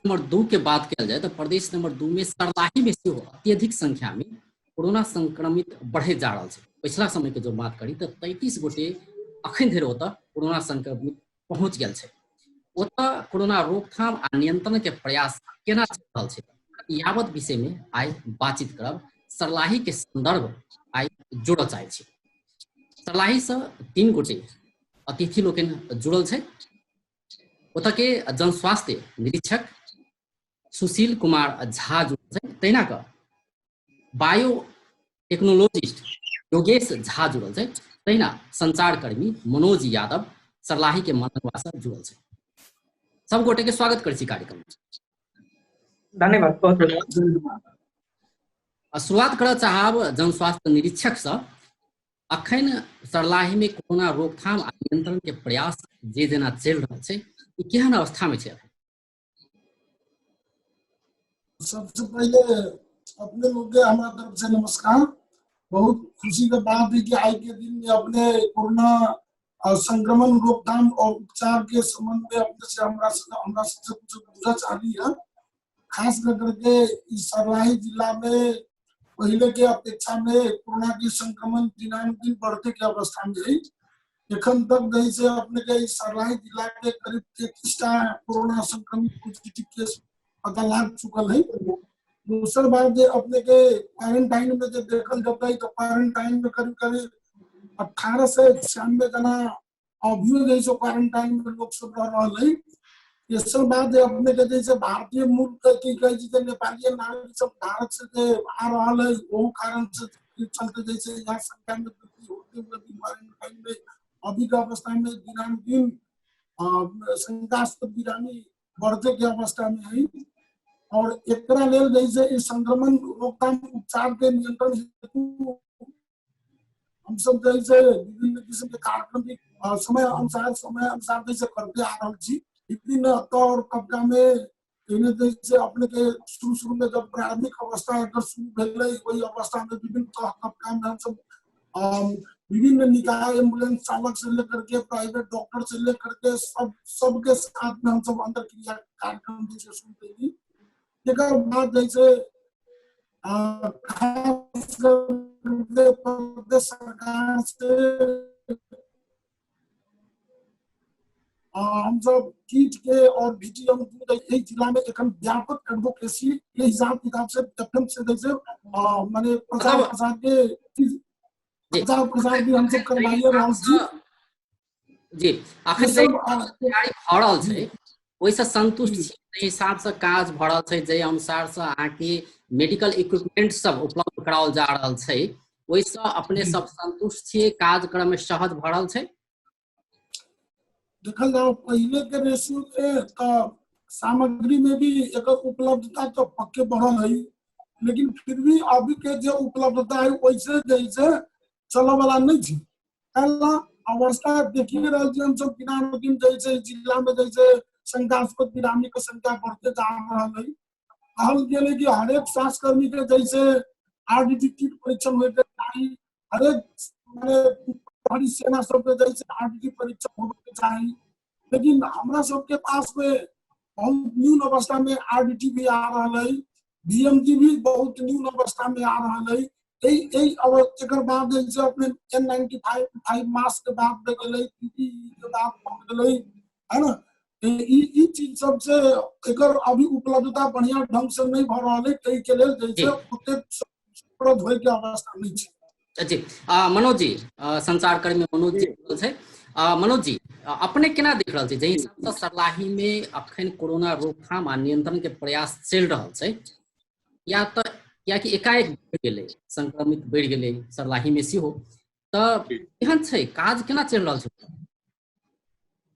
Number 2 के बात किया जाए तो प्रदेश नंबर 2 में सर्लाही में से अत्यधिक संख्या में कोरोना संक्रमित बढ़े जा रहा है। पिछला समय के जो बात करी तो 33 गोटे अखन धरि ओतऽ कोरोना संक्रमित पहुँच गए छै। ओतऽ कोरोना रोकथाम आ नियंत्रण के प्रयास केना चल रहल छै, यावत विषय में आइ बातचीत करब। सर्लाही के संदर्भ आइ जोड़ऽ चाहै छी। सर्लाही से 3 गोटे अतिथि लोकनि जुड़ल छै। ओतऽ के जनस्वास्थ्य निरीक्षक सुशील कुमार झा जुड़ल छै, तहिना कऽ बायो टेक्नोलॉजिस्ट योगेश झा जुड़ल छै, तहिना संचारकर्मी मनोज यादव सर्लाही के मनवा से जुड़ल छै। सब गोटे के स्वागत करै छी कार्यक्रम में। धन्यवाद, बहुत धन्यवाद। शुरुआत करऽ चाहब जनस्वास्थ्य निरीक्षक से। अखन सर्लाही में कोरोना रोकथाम आ नियंत्रण के प्रयास जे जेना चलि रहल छै, ई केहन अवस्था में छै? सबसे पहले अपने लोग के हमारा तरफ से नमस्कार। बहुत खुशी का बात है कि आज के दिन में अपने कोरोना संक्रमण रोकथाम और उपचार के संबंध में अपने से हमरा से कुछ पूछना चाह रही है। खास करके इस सर्लाही जिला में पहले के अपेक्षा में कोरोना के संक्रमण दिनानुदिन बढ़ते के अवस्था में है। एखन तक जैसे अपने के सर्लाही जिला के करीब 33टा कोरोना संक्रमित पॉजिटिव केस पता लग चुकल है। दूसर बात जो अपने के क्वारंटाइन में जो देखल जाता है तो क्वारंटाइन में करीब 18 से 96 जना अभियो जैसे क्वारंटाइन में लोग सब रह रहा है। ये सब बात अपने के जैसे भारतीय मूल की जैसे नेपाली नागरिक सब भारत से आ रहा है, वो कारण से चलते जैसे यहाँ संख्या में वृद्धि होते हुए क्वारंटाइन में अभी का अवस्था में दिनानुदिन शंकास्पद बिरामी बढ़ते के अवस्था में है। और एकरा लेल जैसे इस संक्रमण रोकथाम उपचार के नियंत्रण हेतु हम सब जैसे विभिन्न किस्म के कार्यक्रम भी समय अनुसार जैसे करते आ रहा छी। विभिन्न तौर तबका में जैसे अपने के शुरू में जब प्रारंभिक अवस्था अगर शुरू भेलै वही अवस्था में विभिन्न तौर तबका में हम सब विभिन्न निकाय एम्बुलेंस चालक से लेकर के प्राइवेट डॉक्टर से लेकर के सबके साथ में हम सब अंतर क्रिया कार्यक्रम जैसे शुरू करी। एक बात जैसे खास प्रदेश सरकार से हम सब कीट के और VTM जिला में एक व्यापक एडवोकेसी के हिसाब किताब से तथ्य से जैसे माने प्रचार प्रसार भी हम सब करवाइए रहल छी जी। अखन तैयारी भ रहल छै, ओइसे संतुष्ट छी? हिसाब से काज भ रहल छै, जे अनुसार से आके मेडिकल इक्विपमेंट सब उपलब्ध कराओल जा रहल छै, ओइसे अपने सब संतुष्ट छियै? कार्यक्रम में सहज भ रहल छै? देखल जाओ पहले के रेशियो के तो सामग्री में भी एक उपलब्धता तो पक्के बढ़ल है, लेकिन फिर भी अभी के जो उपलब्धता है वैसे जैसे चलो वाला नहीं थी। अवस्था देखिए हम सब दिनानुदिन जैसे जिला में जैसे शंकास्पद बिरामी की संख्या बढ़ते जा रहा है। कहल गेले कि हरेक स्वास्थ्य कर्मी के जैसे RDT किट परीक्षण होते चाहिए, हरेक सेना सबके जैसे RDT परीक्षण होते चाहिए, लेकिन हमारा सबके पास में बहुत न्यून अवस्था में RDT भी आ रहा है, DMT भी बहुत न्यून अवस्था में आ रहा है। एक बाद जैसे अपने N95 मास्क के बात गए, PPE के बात गए है ना, ई चीज सबसे एक अभी उपलब्धता बढ़िया ढंग से नहीं भ रहा है, कई के लेल जैसे ओते प्रद होय के अवस्था नहीं छै। जी मनोज जी, संचारकर्मी मनोज जी छै। मनोज जी, अपने केना देख रहल छै जे हिसाब से सर्लाही में अखन कोरोना रोकथाम आ नियंत्रण के प्रयास चल रहल छै, या तो क्या कि एकाएक बढ़ गेलै संक्रमित बढ़ गेलै सर्लाही में सेहो, तऽ केहन छै काज केना चल रहल छै?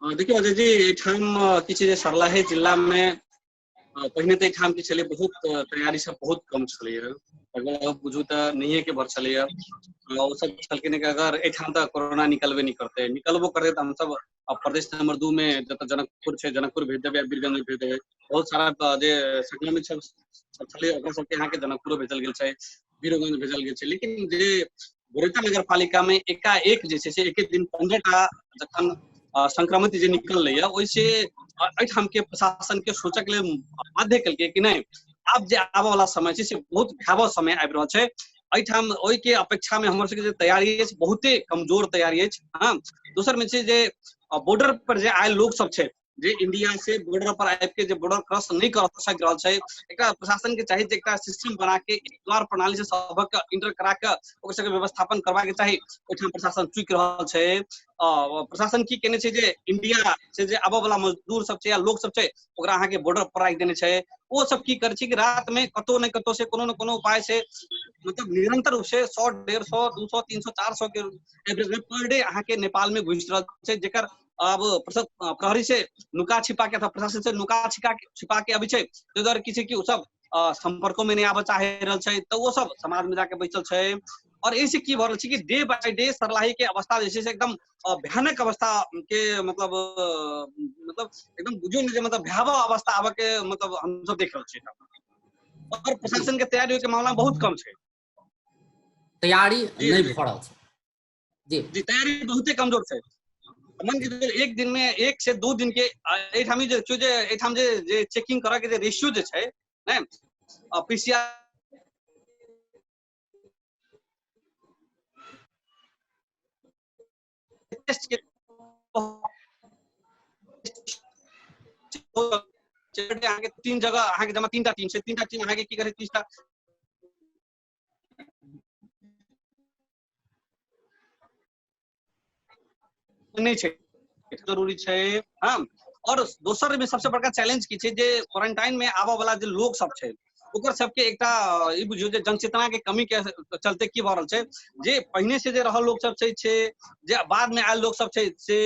देखिए अजय जी, एठाम किछु जे सर्लाही जिला में पहिने तऽ एठाम कि छलै बहुत तैयारी सब बहुत कम छलैया, अगर बुझू तऽ नहिए के भर छलैया। ओ सब छलखिन कि अगर एठाम तऽ कोरोना निकलबे नहीं करते, निकलबो करते तऽ हम सब प्रदेश नंबर 2 में जतऽ जनकपुर छै जनकपुर भेज देबै, वीरगंज भेज देबै। बहुत सारा जे संक्रमित सब छलै ओकरा सबके यहाँ के जनकपुर भेजल गेल छै, वीरगंज भेजल गेल छै। लेकिन जे गोरेटा नगर पालिका में एकाएक जे छै से एक दिन 15टा जखन संक्रमित जे निकल ओइसे एठाम के प्रशासन के सोचक लेल बाध्य कलकै कि नहीं आब जे आबऽ वाला समय छै से बहुत भयावह समय आबि रहल छै। एठाम ओहि के अपेक्षा में हमर सबके जे तैयारी अछि बहुते कमजोर तैयारी अछि। हाँ, दोसर में छै जे बॉर्डर पर जे आयल लोग सब छै जे इंडिया से बॉर्डर पर आबि के जे बॉर्डर क्रॉस नहीं कर सक रहल छै, एकरा प्रशासन के चाही जे एकटा सिस्टम बना के एक द्वार प्रणाली से सबक इंटर करा के ओकर सबके व्यवस्थापन करबा के चाही। ओहिठाम प्रशासन चुकि रहल छै। प्रशासन की केने छै जे इंडिया से जे आबऽ वाला मजदूर सब छै या लोग सब छै ओकरा अहाँ के बॉर्डर पर राखि देने छै। वो सब की करे छै कि रात में कतौ ने कतौ से कोनो न कोनो उपाय से मतलब निरंतर रूप से 100, 150, 200, 300, 400 के एवरेज में पर डे अहाँ के नेपाल में घुसि रहल छै, जेकर अब प्रहरी से नुका छिपा के अथवा प्रशासन से नुका छिपा के अभी छै, ताहि दुआरे की छै कि ओ सब संपर्कों में नहीं आबऽ चाहे रहल छै, तो वो सब समाज में जाके बैठल छै। और ऐसे की भऽ रहल छै कि डे बाय डे सरलाही के अवस्था जे छै से एकदम भयानक अवस्था के मतलब एकदम बुझियो ने जे मतलब भयावह अवस्था आबऽ के मतलब हम सब देख रहल छियै। और प्रशासन के तैयारी के मामला बहुत कम छै, तैयारी नहीं भऽ रहल छै। जी तैयारी बहुते कमजोर छै। मान के चलिए एक दिन में 1 से 2 दिन के एठाम जे चेकिंग करऽ के जे रेशियो जे छै ने पीसीआर टेस्ट के अहाँ के 3 जगह अहाँ के जमा 3टा टीम छै, 3टा टीम अहाँ के की करे 30टा नहीं छै, जरूरी छै। हाँ, और दोसर में सबसे बड़का चैलेंज की छै जे क्वारंटाइन में आबऽ वाला जे लोग सब छै ओकर सबके एकटा ई बुझियो जे जनचेतना के कमी के चलते की भऽ रहल छै जे पहिने से जे रहल लोग सब छै जे बाद में आयल लोग सब छै से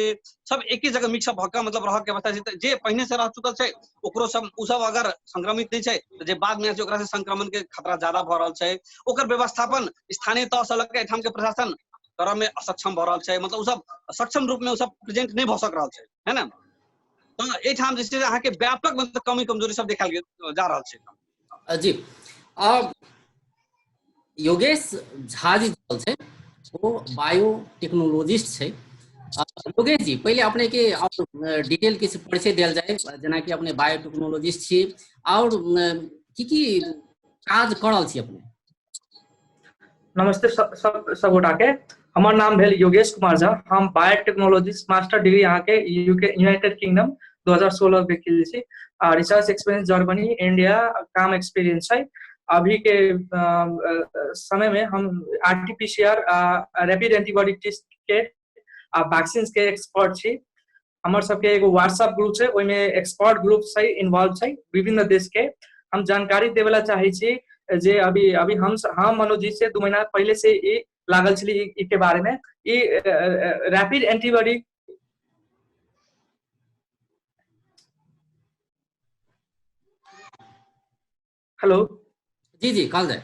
सब एक ही जगह मिक्सअप भऽ के मतलब रहऽ के अवस्था छै। जे पहिने से रह चुकल छै ओकरो सब उ सब अगर संक्रमित नहीं छै तो जे बाद में ओकरा से संक्रमण के खतरा ज्यादा भऽ रहल छै। ओकर व्यवस्थापन स्थानीय तह से लऽ के एठाम के प्रशासन करऽ में असक्षम भऽ रहल छै, मतलब उ सब सक्षम रूप में उ सब प्रेजेंट नहीं भऽ सक रहल छै, है ना। तो एठाम जे छै अहाँ के व्यापक मतलब कमी कमजोरी सब देखाल जा रहल छै। जी योगेश झा जी छै वो बायोटेक्नोलॉजिस्ट छै। योगेश जी पहले अपने के डिटेल किसी परिचय दिया जाए, जेना कि अपने बायोटेक्नोलॉजिस्ट छी और की काज कर रहल छी अपने। नमस्ते सब गोटा के, हमर नाम भेल योगेश कुमार झा। हम बायोटेक्नोलॉजिस्ट मास्टर डिग्री यहाँ के यूनाइटेड किंगडम 2016 में किए छी। रिसर्च एक्सपीरियंस जर्मनी इंडिया काम एक्सपीरियंस है। अभी के समय में हम आरटीपीसीआर रैपिड एंटीबॉडी टेस्ट के वैक्सीन के एक्सपर्ट छी। हमर सबके एगो व्हाट्सएप ग्रुप छै, ओहि में एक्सपर्ट ग्रुप छै इन्वॉल्व छै विभिन्न देश के। हम जानकारी देवेला चाहे छी जे अभी हम मनोज जी से 2 महीना पहले से ई लागल छली ई के बारे में। ई रैपिड एंटीबॉडी हेलो जी कल जाए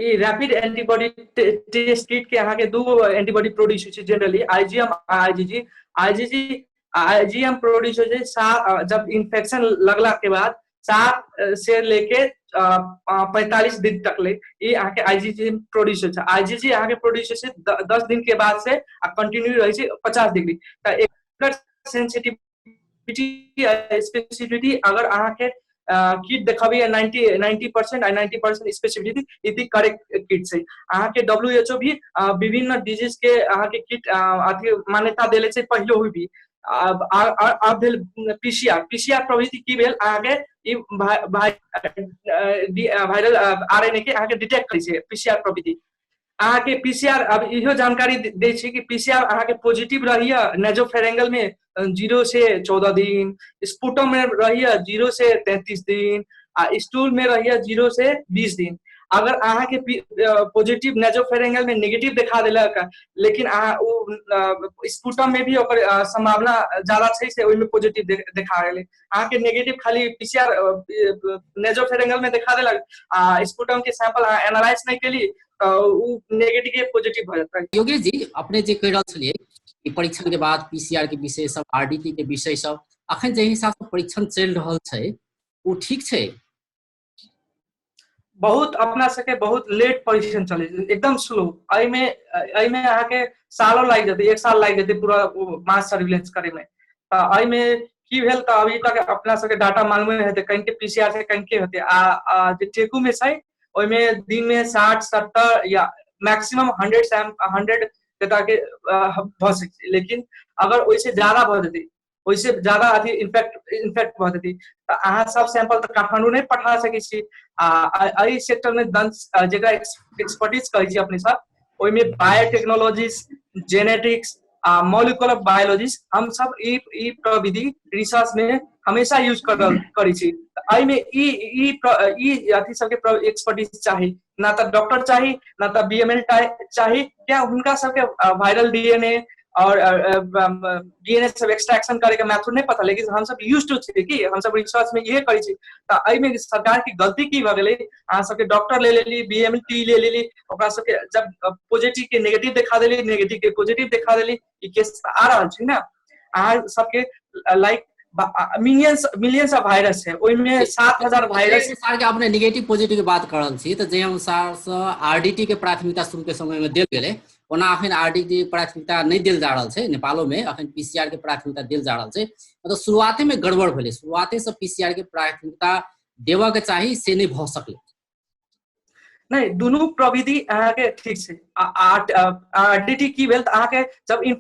ई रैपिड एंटीबॉडी टेस्ट किट के अहाँ के 2 एंटीबॉडी प्रोड्यूस होय छै जनरली, आईजीएम आईजीएम प्रोड्यूस होय छै जब इन्फेक्शन लगला के बाद 7 से लेके 45 दिन तक ले ई अहाँ के आईजीजी प्रोड्यूस होय छै। आईजीजी अहाँ के प्रोड्यूस होय छै 10 दिन के बाद से कंटिन्यू रहै छै 50 डिग्री। त एकर सेंसिटिविटी स्पेसिफिसिटी अगर अहाँ के किट देखबिए 90% आ 90% स्पेसिफिसिटी इति करेक्ट किट छै। अहाँ के डब्ल्यूएचओ भी विभिन्न डिजीज के अहाँ के किट अथी मान्यता देले छै पहले हुई भी। अब भेल पीसीआर प्रवृत्ति की भेल अहाँ के ई वायरल आरएनए के अहाँ के डिटेक्ट करै छै पीसीआर प्रवृत्ति। अहाँ के पीसीआर अब इहो जानकारी दै छै कि पीसीआर अहाँ के पॉजिटिव रहिए नेजोफेरेंगल में 0 से 14 दिन, स्पुटम में रहिए 0 से 33 दिन आ स्टूल में रहिए 0 से 20 दिन। अगर अहाँ के पॉजिटिव नेजोफेरेंगल में नेगेटिव दिखा देलक लेकिन अहाँ स्पुटम में भी ओकर संभावना ज्यादा छै से ओहि में पॉजिटिव दिखा गेलै, अहाँ के नेगेटिव खाली पीसीआर नेजोफेरेंगल में दिखा देलक आ स्पुटम के सैंपल अहाँ एनालाइज नहीं केली उ नेगेटिव के पॉजिटिव भ जाता है। योगेश जी अपने जे कह रहल छलिए कि परीक्षण के बाद पीसीआर के विषय सब आरडीटी के विषय सब अखन जे हिसाब से परीक्षण चल रहल छै वो ठीक छै। बहुत अपना सके बहुत लेट परीक्षण चले एकदम स्लो में आके सालों लाग जाते 1 साल लाग जाते पूरा मास सर्विलेंस करे में में की भेल त अभी तक अपना सके डाटा मालूम है कहीं के पीसीआर से कहीं के होते आ जे टेकू में छै ओय में दिन में 60-70 या मैक्सिमम 100 डेटा के भ सके लेकिन अगर ओइसे ज्यादा भ जेतै ओइसे ज्यादा अथी इन्फेक्ट भ जेतै त अहाँ सब सैंपल त काठमांडू नहीं पठा सकै छी आई सेक्टर में जेकरा एक्सपर्टीज कहै छी अपने सब ओय में बायोटेक्नोलॉजीज जेनेटिक्स मॉलिक्यूलर बायोलॉजीज हम सब ई प्रविधि रिसर्च में हमेशा यूज करी छी आई में ई अथी सबके एक्सपर्टीज चाही ना त डॉक्टर चाही ना त बीएमएल चाही क्या उनका सबके वायरल डीएनए और डीएनए सब एक्सट्रैक्शन करे के मेथड नहीं पता लेकिन हम सब यूज टू छी कि हम सब रिसर्च में ये करी छी त आई में सरकार की गलती की भ गेलै अहाँ सबके डॉक्टर ले लेली बीएमएल ले लेली ओकरा सबके जब पॉजिटिव के नेगेटिव दिखा देली नेगेटिव के पॉजिटिव दिखा देली ई केस आ रहल छै ना अहाँ सबके लाइक मिलियंस ऑफ वायरस है ओय में 7000 वायरस अनुसार के अपने नेगेटिव पॉजिटिव के बात करल छी त जे अनुसार से आरडीटी के प्राथमिकता शुरू के समय में देल गेलै ओना अखन आरडीटी प्राथमिकता नहीं देल जा रहल छै नेपालो में अखन पीसीआर के प्राथमिकता देल जा रहल छै मतलब शुरुआते में गड़बड़ भेलै शुरुआते से पीसीआर के प्राथमिकता देवा के चाही से नहीं भ सकलै नहीं दुनू प्रविधि अहाँ के ठीक छै आरडीटी की भेल त अहाँ के जब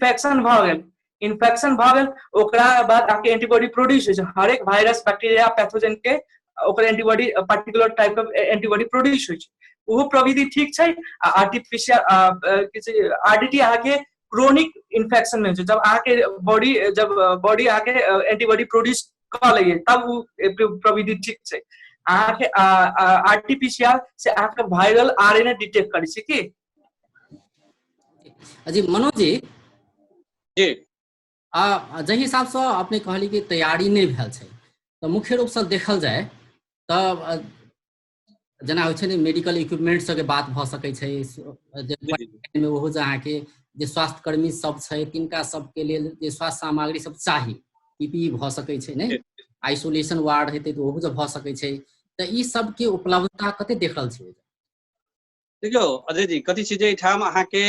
इन्फेक्शन भ गेल ओकरा बाद आपके एंटीबॉडी प्रोड्यूस होय छै हर एक वायरस बैक्टीरिया पैथोजन के ओकर antibody particular type of antibody produce होय छै वो प्रविधि ठीक छै आर्टिफिशियल आरडीटी अहाँ के क्रोनिक इन्फेक्शन में जब अहाँ के बॉडी अहाँ के एंटीबॉडी प्रोड्यूस क लइए तब वो प्रविधि ठीक छै अहाँ के आरटीपीसीआर से अहाँ के वायरल आरएनए डिटेक्ट करै छै की जी मनोज जी जी जहि हिसाब से अपने कहली कि तैयारी नहीं भेल छै तो मुख्य रूप से देखल जाए तब जना होइ छै ने मेडिकल इक्विपमेंट सबके बात भ सकै छै में ओहो जे अहाँके जे स्वास्थ्य कर्मी सब छै तिनका सबके लेल जे स्वास्थ्य सामग्री सब चाही पीपीई भ सकै छै ने आइसोलेशन वार्ड हेतै तो ओहो जे भ सकै छै त ई सब के उपलब्धता कते देख रहल छै देखियो अजय जी कथी छै जे ठाम अहाँके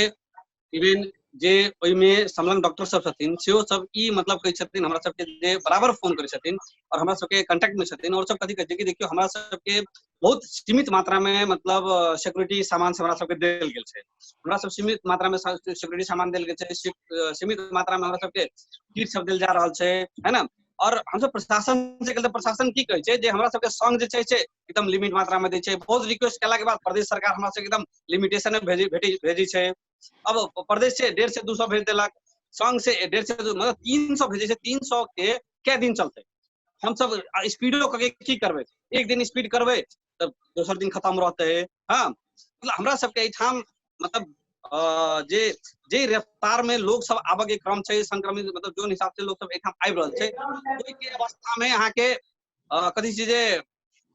इवन जे ओय में संलग्न डॉक्टर सब छथिन सेहो सब ई मतलब कहै छथिन हमरा सबके जे बराबर फोन करै छथिन और हमरा सबके कांटेक्ट में छथिन और सब कथी कहै छै कि देखियो हमरा सबके बहुत सीमित मात्रा में मतलब सिक्योरिटी सामान से हमरा सबके देल गेल छै हमरा सब सीमित मात्रा में सिक्योरिटी सामान देल गेल छै सीमित मात्रा में हमरा सबके किट सब देल जा रहल छै है ना और हम सब प्रशासन से कहते प्रशासन की कहै छै जे हमरा सबके संग जे छै एकदम लिमिट मात्रा में दै छै बहुत रिक्वेस्ट केला के बाद प्रदेश सरकार हमरा सबके एकदम लिमिटेशन में भेजी छै अब प्रदेश से 150 से 200 भेज देलक संग से 150 से मतलब 300 भेजे छै 300 के क्या दिन चलते हम सब स्पीडो करके की करबे एक दिन स्पीड करबे तब दोसर दिन खत्म रहते है हाँ मतलब हमरा सबके ठाम मतलब जे रफ्तार में लोग सब आबे के क्रम छै संक्रमित मतलब जो हिसाब से लोग सब एठाम आबि रहल छै ओइ के अवस्था में अहाँ के कथि छै जे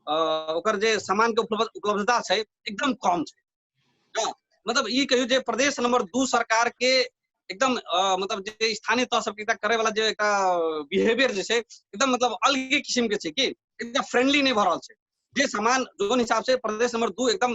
ओकर जे सामान के उपलब्धता छै एकदम कम छै मतलब ई कहियो जे प्रदेश नंबर 2 सरकार के एकदम मतलब जे स्थानीय तह सब करे वाला जे बिहेवियर जे छै एकदम मतलब अलगे किस्म के छै कि एकदम फ्रेंडली नहीं भ रहल छै जे सामान जोन हिसाब से प्रदेश नंबर 2 एकदम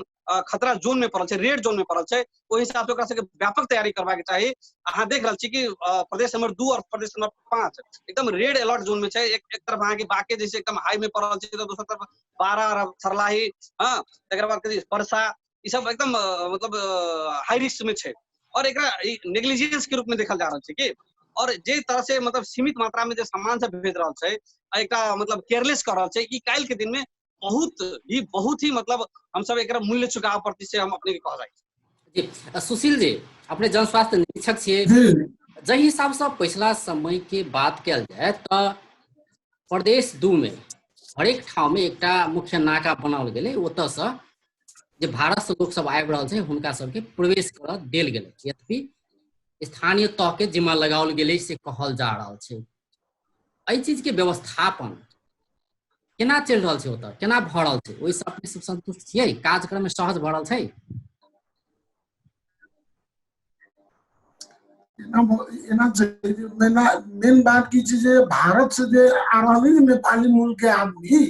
खतरा जोन में पड़ल छै रेड जोन में पड़ल छै ओहि हिसाब से ओकरा सबके व्यापक तैयारी करबा के चाही अहाँ देख रहल छी कि प्रदेश नंबर 2 और प्रदेश नंबर 5 एकदम रेड अलर्ट जोन में छै एक तरफ अहाँ के बाके जैसे एकदम हाई में पड़ल छै तो दोसर तरफ बारा और सरलाही हां तकर बाद कथि परसा ई सब एकदम मतलब हाई रिस्क में छै और एकरा नेग्लिजेंस के रूप में देखल जा रहल छै कि और जे तरह से मतलब सीमित मात्रा में जे सामान सब भेज रहल छै एकरा मतलब केयरलेस कर रहल छै ई काल के दिन में बहुत ही मतलब हम सब एकरा मूल्य चुकाव प्रति से हम अपने के कह रहे जी सुशील जी अपने जन स्वास्थ्य निरीक्षक छियै जहि हिसाब से पिछला समय के बात कल जाए तो प्रदेश 2 में हरेक ठाव में एकटा मुख्य नाका बनाओल गेलै ओतऽ से जे भारत से लोग सब आबि रहल छै हुनका सबके प्रवेश कर देल गेलै यद्यपि स्थानीय तह के जिम्मा लगाओल गेलै से कहल जा रहल छै एहि चीज के व्यवस्थापन केना चल रहल छै ओतऽ केना भ रहल छै ओहि से अपने सब संतुष्ट छियै कार्यक्रम में सहज भ रहल छै मेन बात की चीज भारत से जे आ रही नेपाली मूल के आदमी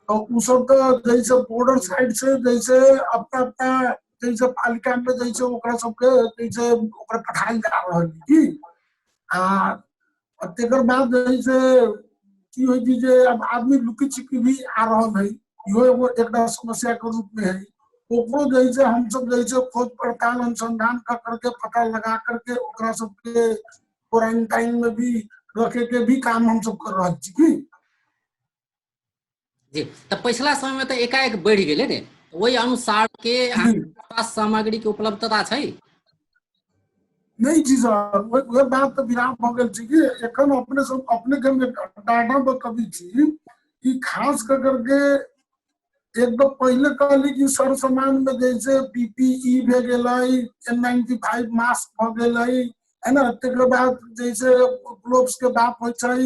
तो उ सब तो जैसे बॉर्डर साइड से जैसे अपना अपना जैसे पालिका में जैसे ओकरा सबके जैसे ओकरा पठाल जा रहल की आ तेकर बाद जैसे की होई कि जे अब आदमी लुकी छिपी भी आ रहल है, इहो एगो एकटा समस्या के रूप में है। ओकरो जैसे हम सब जैसे खोज पड़ताल अनुसंधान कर करके पता लगा करके ओकरा सबके क्वारंटाइन में भी रखे के भी काम हम सब कर रहल छी की। जी, तो पिछला समय में तो एकाएक बढ़ गए ने, वही अनुसार के पास सामग्री के उपलब्धता है। नहीं जी सर, वह बात तो विराम भ गेल छी कि एखन अपने सब अपने के डाटा बतबी छी कि खास कर करके एकदम पहले कहली कि सर सामान में जैसे पीपीई भे गेलै, N95 मास्क भ गेलै, है ना, तेकर बाद जैसे ग्लोव्स के बात होइ छै,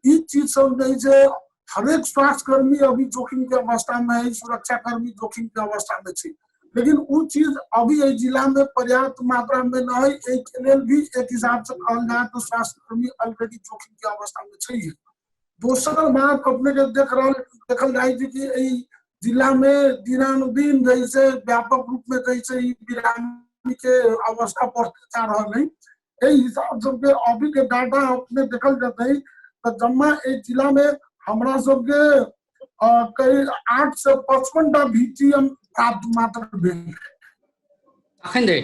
ई चीज सब जैसे हरेक स्वास्थ्य कर्मी अभी जोखिम के अवस्था में है, सुरक्षा कर्मी जोखिम के अवस्था में छै, लेकिन वो चीज अभी ये जिला में पर्याप्त मात्रा में न है। एक लेल भी एक हिसाब से कहल जाए तो स्वास्थ्य कर्मी ऑलरेडी जोखिम के अवस्था में छै। दोसर बात अपने के देखल जाए कि जिला में दिनानुदिन जैसे व्यापक रूप में जैसे बिरामी के अवस्था बढ़ते जा रहा है। यही हिसाब से अभी के डाटा अपने देखल जाते तो जम्मा एक जिला में हमरा सबके कई 8 से 55टा VTM प्राप्त मात्र भेल। अखन दे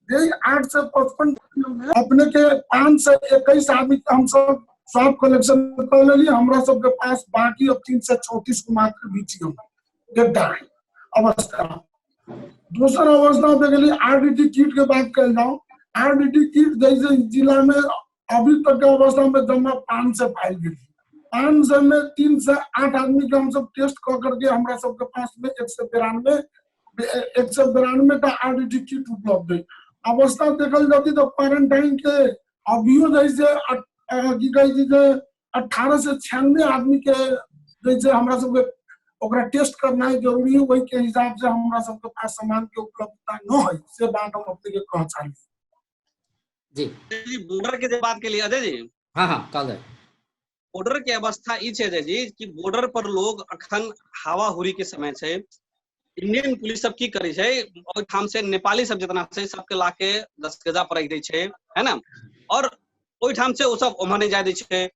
यही 8 से 55 अपने के 5 से 21 आदमी हम सब सब कलेक्शन कर लेली। हमरा सबके पास बाकी अब 3 से 34 को मात्र VTM डेटा है अवस्था। दूसरा अवस्था पे गेली RDT किट के बात कर जाओ। RDT किट जैसे जिला में अभी तक के अवस्था में जमा 5 से पाई गई। 500 में 3 से 8 आदमी के हम सब टेस्ट कर करके हमरा सबके पास में 192 का RDT किट उपलब्ध है। अवस्था देखल जाती तो क्वारंटाइन के अभियो जैसे 18 से 96 आदमी के जैसे हमरा सबके ओकरा टेस्ट करना है जरूरी है। वही के हिसाब से हमरा सबके पास सामान के उपलब्धता न है, से बात हम अपने के कह चाही जी। बॉर्डर के बात के लिए अजय जी, हाँ कल है बॉर्डर के अवस्था ई छै अजय जी कि बॉर्डर पर लोग अखन हवा हुरी के समय छै, इंडियन पुलिस सब की करे छै, ओइ ठाम से नेपाली सब जितना छै सबके लाके 10 गजा पर रख दै छै, है ना, और ओइ ठाम से ओ सब ओम्हर नहीं जाय दै छै।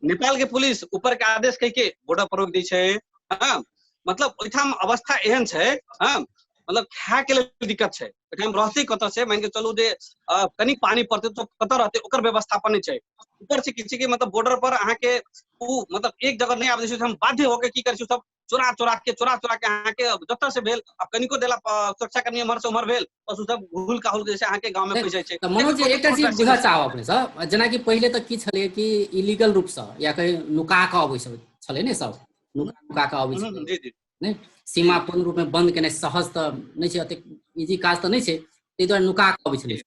नेपाल के पुलिस ऊपर के आदेश कह के बॉर्डर पर रोक दै छै। हाँ, मतलब ओइठाम अवस्था एहन छै, हाँ, मतलब खाए के लिए दिक्कत छै। ओइठाम रहते कत से मान के चलू जे कनी पानी पड़ते तो कत रहते ओकर व्यवस्थापन नहीं छै। ऊपर से किसी के मतलब बॉर्डर पर अहाँ के उ मतलब एक जगह नहीं आबै छै, हम बाध्य होके की करै छी सब चोरा चोरा के अहाँ के जत से भेल अब कनिको देला सुरक्षा कर्मी हमर से उमर भेल पशु सब घुल काहुल जैसे अहाँ के गांव में पैस जाय छै। तो मनोज जी एकटा चीज बुझा चाहब अपने सब, जेना कि पहले तक की छले कि इलीगल रूप से या कहीं नुका के अबै छले ने, सब नुका के अबै छले जी जी नहीं, सीमा पूर्ण रूप में बंद केने सहज तो नहीं छै, अते इजी काज तो नहीं छै, तै दुआरे नुका के अबै छले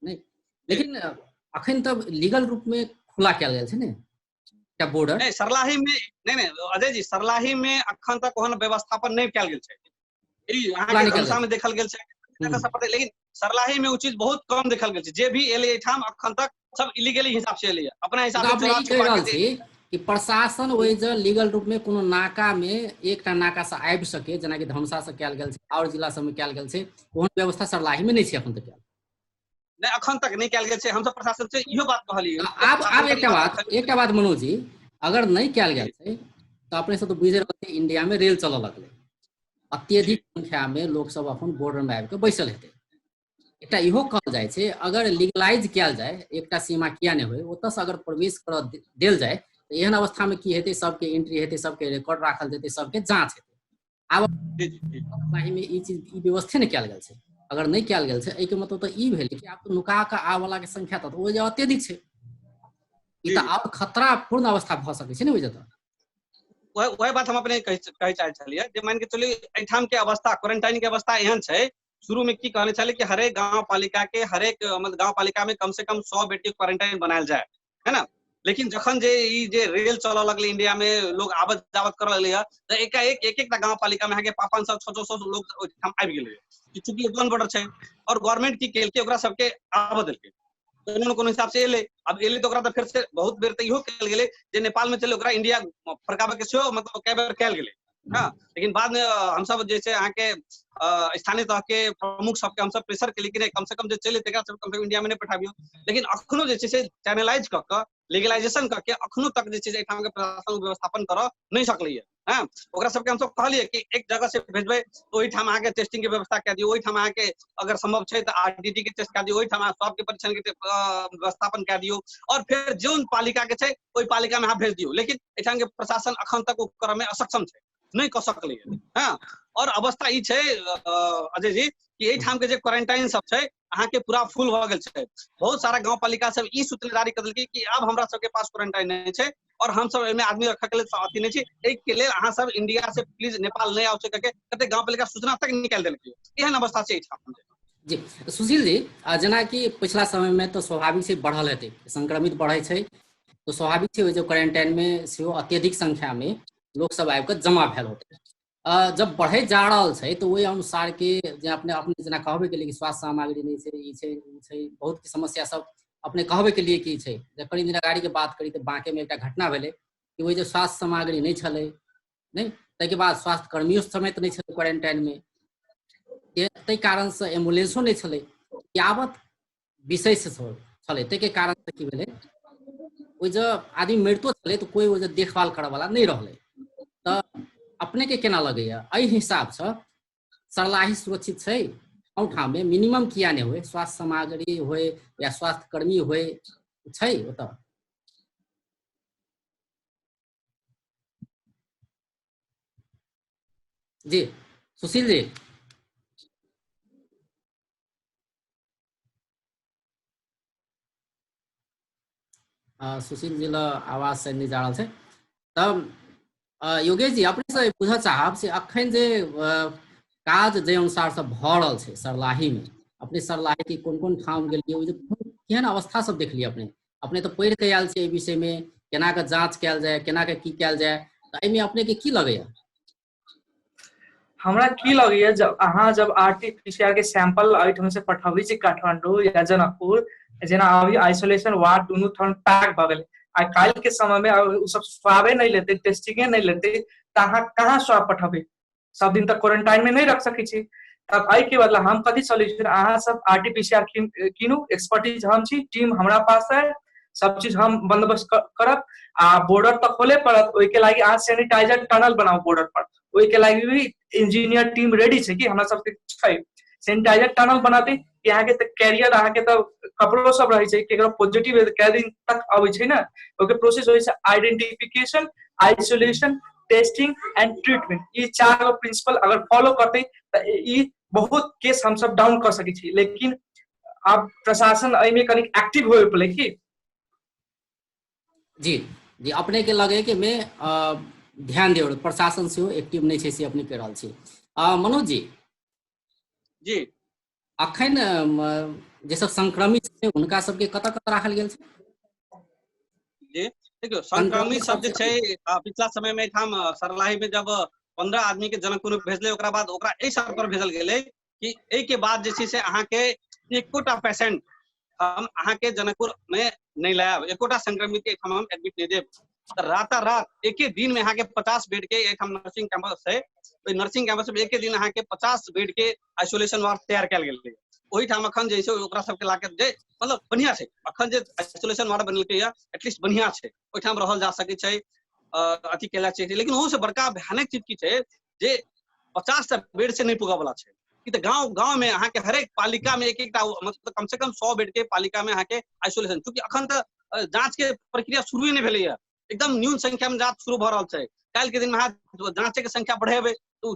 नहीं। लेकिन अखन तब लीगल रूप में खुला कयल गेल छै ने क्या बॉर्डर? नहीं सरलाही में नहीं अजय जी, सरलाही में अखन तक ओहन व्यवस्थापन नहीं कयल गेल छै। ई अहाँ के धनुषा में देखल गेल छै, लेकिन सरलाही में उ चीज बहुत कम देखल गेल छै। जे भी एले एठाम अखन तक सब इलीगली हिसाब से एले, अपना हिसाब से चोरा छुपा के कि प्रशासन ओइ जे लीगल रूप में कोनो नाका में एकटा नाका से आबि सके, जेना कि धनुषा से कयल गेल छै और जिला सब में कयल गेल छै, ओहन व्यवस्था सरलाही में नहीं छै अखन तक। नहीं अखन तक नहीं कयल गेल छै। हम सब प्रशासन से इहो बात कहलियै। आब एकटा बात मनोज जी, अगर नहीं कयल गेल छै तो अपने सब तो बुझे रहल इंडिया में रेल चलऽ लगलै, अत्यधिक संख्या में लोग सब अपन बॉर्डर में आबि के बैसल हेतै। एकटा इहो कहल जाय छै अगर लीगलाइज कयल जाय, एकटा सीमा किया नहीं होय, ओतऽ से अगर प्रवेश कर देल जाय तो एहन अवस्था में की हेतै, सबके एंट्री हेतै, सबके रिकॉर्ड राखल जेतै, सबके जांच हेतै। आब में ई चीज ई व्यवस्था नहीं कयल गेल छै। अगर नहीं कयल गेल छै एहि के मतलब तो ई भेल कि आब तो नुका के आवे वाला के संख्या तो ओ जे अत्यधिक छै, ई तो आब खतरा पूर्ण अवस्था भ सकै छै ने ओइ जगह। वह बात हम अपने कहे चाहे छलिए जे मान के चलिए एठाम के अवस्था क्वारंटाइन के अवस्था एहन छै। शुरू में की कहने छले कि हरेक गांव पालिका के हरेक मतलब गांव पालिका में कम से कम 100 बेड के क्वारंटाइन बनायल जाए, है ना। लेकिन जखन जे ई जे रेल चलऽ लगले इंडिया में, लोग आवत जावत कर लगले त एक गांव पालिका में 500 600 लोग ओठाम आबि गेलै। चूंकि ओपन बॉर्डर छै और गवर्नमेंट की केलकै ओकरा सबके आबऽ देलकै। कोनो हिसाब से एले। अब एले तो ओकरा तो फिर से बहुत बेर तक इहो कल गेले जे नेपाल में चले ओकरा इंडिया फरकाबे के सेहो मतलब कई बेर कल गेले। हाँ, लेकिन बाद में हम सब जैसे अहाँ के स्थानीय तह के प्रमुख सबके हम सब प्रेशर के लेकिन कम से कम जो चले तेकरा सब कम से कम इंडिया में नहीं पठाबियो। लेकिन अखनो जे से चैनलाइज क के लीगलाइजेशन करके अखनो तक जे से एठाम के प्रशासन व्यवस्थापन कर नहीं सकलिए। हाँ, ओकरा सबके हम सब कहलिए कि एक जगह से भेजबे तो ओही ठाम आके टेस्टिंग के व्यवस्था कर दियो, ओही ठाम आके अगर संभव छै तो आरटीटी के टेस्ट कर दियो, ओही ठाम स्वाब के परीक्षण के व्यवस्थापन कर दियो और फिर जोन पालिका के छै ओही पालिका में अहाँ भेज दियो। लेकिन एठाम के प्रशासन अखन तक ओ करय में असक्षम छै, नहीं कर सकलिए। हाँ, और अवस्था ई छै अजय जी कि एहि ठाम के जे क्वारंटाइन सब छै अहाँ के पूरा फुल भ गेल छै। बहुत सारा गांव पालिका सब ई सूचना जारी कर देलकै कि अब हमरा सबके पास क्वारंटाइन नहीं छै और हम सब एमे आदमी रखै के लेल अथी नहीं छै, एक के लेल अहाँ सब इंडिया से प्लीज नेपाल नहीं आउ सके के कते गांव पालिका सूचना तक निकाल देलकै। एहन अवस्था छै एहि ठाम। जी सुशील जी, जेना कि पिछला समय में तो स्वाभाविक से बढ़ल हेतै, संक्रमित बढ़ै छै तो स्वाभाविक छै जो क्वारंटाइन में सेहो अत्यधिक संख्या में लोग सब आबि के जमा भेल होतै। जब बढ़े जा रहा है तो वही अनुसार के जे अपने जना कहबे के लिए कि स्वास्थ्य सामग्री नहीं छै, ई छै उ छै, बहुत की समस्या सब अपने कहबे के लिए की छै। कनी दिन अगाड़ी के बात करी तो बांके में एक घटना भेलै कि वही जो स्वास्थ्य सामग्री नहीं छलै, नहीं ताहि बाद स्वास्थ्य कर्मियों समेत नहीं छलै क्वारंटाइन में, ताहि कारण से एम्बुलेंसो नहीं छलै, यावत विषय से छलै, ताहि के कारण से की भेलै ओहि जो आदमी मरितो छलै तो कोई ओहि देखभाल करे वाला नहीं रहलै। तो अपने के केना लगैया एहि हिसाब से सरलाही सुरक्षित छै ठाम में मिनिमम किया नहीं हुए, स्वास्थ्य सामग्री होए या स्वास्थ्य कर्मी होए छै ओतऽ? जी सुशील जी। सुशील जी ला आवाज से नहीं जा रहा है। तब योगेश जी अपने से पूछा चाहब से अखन जे काज जे अनुसार से भ रहल छै सरलाही में, अपने सरलाही के कोन कोन ठाम गेलिए, केहन अवस्था सब देखलिए? अपने तो पढ़ के आयल छै विषय में, केना के जांच कैल जाए, केना के की कैल जाए, तो एहिमे अपने के की लगैया? हमरा की लगैया जब अहाँ जब आरटीपीसीआर के सैंपल एहिठाम से पठबी छी काठमांडू या जनकपुर, जेना अभी आइसोलेशन वार्ड दुनू ठाम पैक भ गेल, आ काल के समय में उ सब स्वाबे नहीं लेते, टेस्टिंगे नहीं लेते, तो अहाँ कहाँ स्वाब पठबे? सब दिन तक क्वारंटाइन में नहीं रख सकै छी। तब आई के बदला हम कथी सोल्यूशन, अहाँ सब आरटीपीसीआर कीनू, एक्सपर्टीज हम छी, टीम हमरा पास है, सब चीज हम बंदोबस्त करब। आ बॉर्डर तक खोले पड़त, ओहि के लागि अहाँ सैनिटाइजर टनल बनाओ बॉर्डर पर, ओहि के लागि भी इंजीनियर टीम रेडी छै कि हमरा सबके छै सैनिटाइजर टनल बनाते कि अहाँ के कैरियर अहाँ के तो कपड़ो सब रहे छै, केकरो पॉजिटिव कै दिन तक आबै छै ना, ओके प्रोसेस होय छै identification, isolation, testing and treatment. ये चार गो प्रिंसिपल अगर फॉलो करते तो ये बहुत केस हम सब डाउन कर सकै छी। लेकिन अब प्रशासन एहि में कनी एक्टिव होय पड़े की। जी जी, अपने के लगे कि मैं ध्यान दे प्रशासन से एक्टिव नहीं छै से अपने कह रहल छी। मनोज जी जी, अखन जे सब संक्रमित छै उनका सबके कतऽ कतऽ राखल गेल छै? जी देखियो, संक्रमित सब जे छै पिछला समय में ठाम सरलाही में जब 15 आदमी के जनकपुर भेजले, ओकरा बाद ओकरा एहि सब पर भेजल गेलै कि एहि के बाद जे छै से अहाँ के एकोटा पेशेंट हम अहाँ के जनकपुर में नहीं लायब, एकोटा संक्रमित के हम एडमिट नहीं देब। रात एक दिन में अहाँ के 50 बेड के एक नर्सिंग कैंपस है, नर्सिंग कैंपस में एक दिन अहाँ के 50 बेड के आइसोलेशन वार्ड तैयार कैल गेल। ओही ठाम अखन जे छै ओकरा सबके लाके जे मतलब बढ़िया छै, अखन जे आइसोलेशन वार्ड बनलकै या एटलीस्ट बढ़िया छै, ओही ठाम रहल जा सकै छै, अथी केला छै। लेकिन ओहो से बड़का भयानक चीज की छै जे 50 बेड से नहीं पुगा वाला छै। ई तो गांव में अहाँ के हरेक पालिका में एक मतलब कम से कम 100 बेड के पालिका में अहाँ के आइसोलेशन, क्योंकि अखन तक जांच के प्रक्रिया शुरू नहीं भेलै है, एकदम न्यून संख्या में जांच शुरू भ रहल छै। काल के दिन में अहाँ जांचे के संख्या बढ़ेबे तो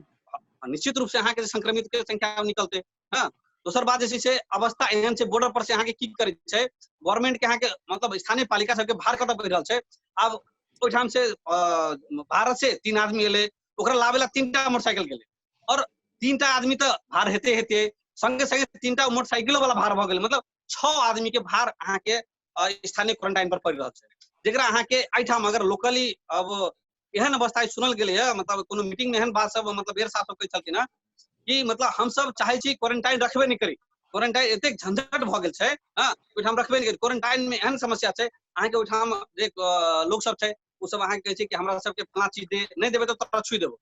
निश्चित रूप से अहाँ के संक्रमित के संख्या निकलते। हाँ, दोसर बात जे छै अवस्था एहन छै, बॉर्डर पर से अहाँ के की करे छै गवर्नमेंट के, अहाँ के मतलब स्थानीय पालिका सबके भार कतऽ पड़ि रहल छै। अब ओहिठाम से भारत से 3 आदमी एले, ओकरा लावे ला 3टा मोटरसाइकिल गेले, और 3टा आदमी तो भार हेते संगे संगे 3टा मोटरसाइकिलो वाला भार भ गेल, मतलब 6 आदमी के भार अहाँ के स्थानीय क्वारंटाइन पर पड़ रहल छै। जेकरा अहाँ के एठाम अगर लोकली अब एहन अवस्था सुनल गेलै है, मतलब कोनो मीटिंग में एहन बात सब मतलब बेर साफ सब कहै छलखिन है कि मतलब हम सब चाहे छी क्वारंटाइन रखबे नहीं करी, क्वारंटाइन एतेक झंझट भ गेल छै हां ओठाम रखबे नहीं क्वारंटाइन में एहन समस्या छै अहाँ के ओठाम जे लोग सब छै ओ सब अहाँ के कहै छै कि हमरा सब के फला चीज दे नहीं देबे तो तोरा छुई देबो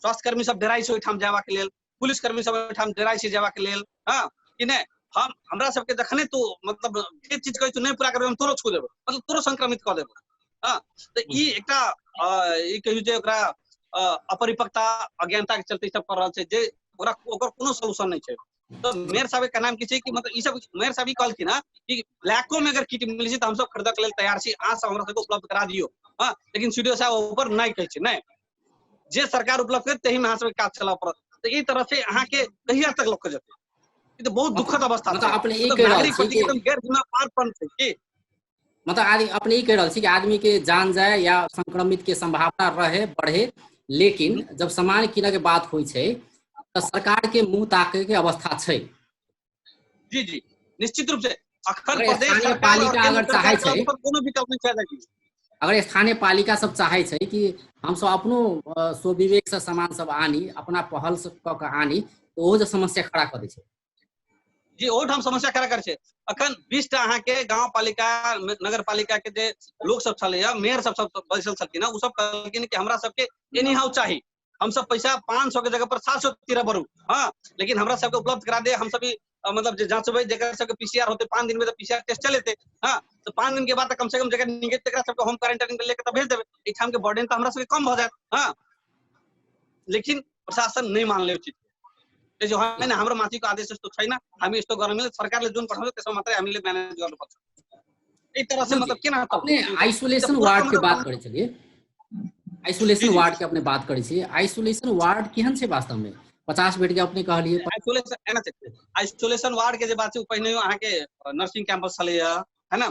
स्वास्थ्य कर्मी सब डराई छै ओठाम जावा के लेल पुलिस कर्मी सब ओठाम डराई छै जावा के लेल हां कि नहीं हम हमरा सब के जखने तो मतलब जे चीज कहै छै नहीं पूरा करबे हम तोरो छू देबो मतलब तोरो संक्रमित क देबो हां तो ई एकटा ई कहियो जे ओकरा अपरिपक्वता अज्ञानता के चलते सब कर रहल छै जे ओकरा ओकर कोनो सॉल्यूशन नहीं छै तो मेयर साहब के नाम की छै कि मतलब ई सब मेयर साहब ई कहलखिन ना कि ब्लैको में अगर किट मिलै छै त हम सब खरीदे के लेल तैयार छी अहाँ सब हमरा सबके उपलब्ध करा दियो हां लेकिन सीडीओ साहब ऊपर नहीं कहै छै नहीं जे सरकार उपलब्ध करे तही में अहाँ सब काज चला पड़त तो ई तरह से अहाँ के कहिया तक लोग जेतै ई तो बहुत दुखद अवस्था छै मतलब अपने ई मतलब कह रहल नागरिक छी प्रति कि एकदम गैर जिम्मेदारपन छै कि मतलब अपने ई कह रहल छी कि आदमी के जान जाए या संक्रमित के संभावना रहे बढ़े लेकिन जब सामान किने के बात होइ छै तो सरकार के मुंह ताके के अवस्था छै जी जी निश्चित रूप से अखन अगर प्रदेश स्थानीय सरकार और पालिका केंद्र अगर चाहे सरकार छै के कोनो विकल्प नहीं छै कि अगर स्थानीय पालिका सब चाहे छै कि हम सब अपनो स्वविवेक से सामान सब आनी अपना पहल से क के आनी तो वो जो समस्या खड़ा कर दै छै जी ओठाम समस्या खड़ा कर छै अखन 20 टा अहाँ के गांव पालिका नगर पालिका के जे लोग सब छले मेयर सब बैसल छलखिन उ सब कहलखिन कि हमरा सब के एनी हाउ चाही हम सब पैसा 500 के जगह पर 713 भरू हां लेकिन हमरा सब के उपलब्ध करा दे हम सब भी मतलब जे जांचबे जगह सब के पीसीआर होते 5 दिन में तो पीसीआर टेस्ट चलेते हां तो 5 दिन के बाद कम से कम जगह निगेटिव तकरा सब के होम क्वारंटाइन में लेके त भेज देबे एठाम के बर्डन त हमरा सब के कम भ जात हां लेकिन प्रशासन नहीं मान ले उचित जो है ना हाम्रो माथिको आदेश जस्तो छैन हामी यस्तो गर्न मिल्छ सरकारले जुन पठाउँछ त्यसमा मात्रै हामीले म्यानेज गर्नुपर्छ एक तरह से मतलब केना अपने आइसोलेशन वार्ड के बात करे चलिए आइसोलेशन वार्ड के अपने बात करे छी आइसोलेशन वार्ड केहन छै वास्तव में 50 बेड के अपने कहलिए आइसोलेशन एना छै आइसोलेशन वार्ड के जे बात छै पहिने अहाँ के नर्सिंग कैंपस छलैया है ना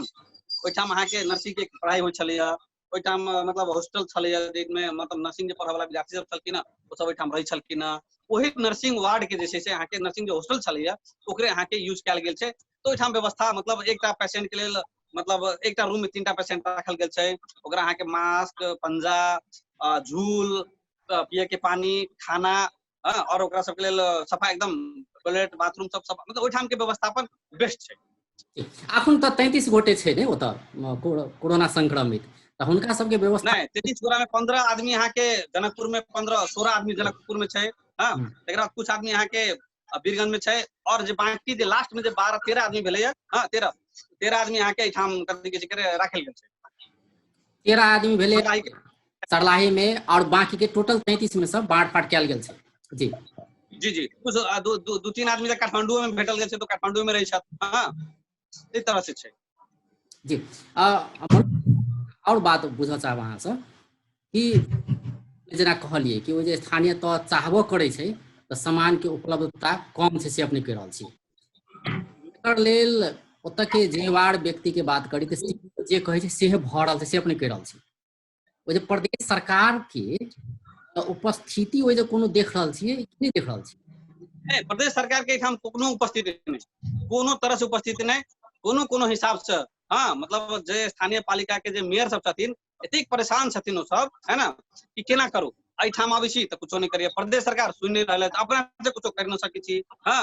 ओइठाम अहाँ के नर्सिंग के पढ़ाई होय छलैया ओइठाम मतलब हॉस्टल छलैया जेमे मतलब नर्सिंग जे पढ़ै वाला विद्यार्थी सब छलखिन ओ सब ओइठाम रहै छलखिन ओही नर्सिंग वार्ड के जे छै से अहाँ के नर्सिंग जे हॉस्टल छलैया ओकरे अहाँ के यूज कैल गेल छै तो ओइठाम व्यवस्था मतलब एकटा पेशेंट के लेल मतलब एकटा रूम में 3टा पेशेंट राखल गेल छै ओकरा अहाँ के मास्क पंजा झूल पिए के पानी खाना और ओकरा सब के लेल सफा एकदम टॉयलेट बाथरूम सब मतलब ओइठाम के व्यवस्थापन बेस्ट छै अखन त 33 गोटे छै ने ओत कोरोना संक्रमित त हुनका सब के व्यवस्था नहीं 33 गोरा में 15 आदमी यहाँ के जनकपुर में 15-16 आदमी जनकपुर में छै हां एकरा कुछ आदमी यहाँ के बीरगंज में छै और जे बाकी जे लास्ट में जे 12-13 आदमी भेलै हां 13 आदमी यहाँ के एठाम कथि के जिक्र राखल गेल छै 13 आदमी भेलै सरलाही में और बाकी के टोटल 33 में सब बांट फाट कैल गेल छै जी जी जी कुछ दो तीन आदमी काठमांडू में भेटल गेल छै तो काठमांडू में रहै छथि हां इस तरह से छै जी और बात बुझ चाहब अहाँ से कि जेना कहलिए कि ओ जे स्थानीय तो चाहबो करे छै तो सामान के उपलब्धता कम छै से अपने कह रहल छी एकर लेल ओत के जेवार व्यक्ति के बात करी त जे कहै छै से भ रहल छै से अपने कह रहल छी ओ जे प्रदेश सरकार के उपस्थिति ओ जे कोनो देख रहल छियै कि नहीं देख रहल छी प्रदेश सरकार के एठाम कोनो उपस्थिति नहीं कोनो तरह से उपस्थिति नहीं कोनो हिसाब से हाँ मतलब जे स्थानीय पालिका के जे मेयर सब छथिन एतेक परेशान छथिन ओ सब है ना कि केना करू एठाम आबै छी त कुछो नहीं करिए प्रदेश सरकार सुनि नहीं रहल है अपना से कुछो कर नहीं सकै छी हाँ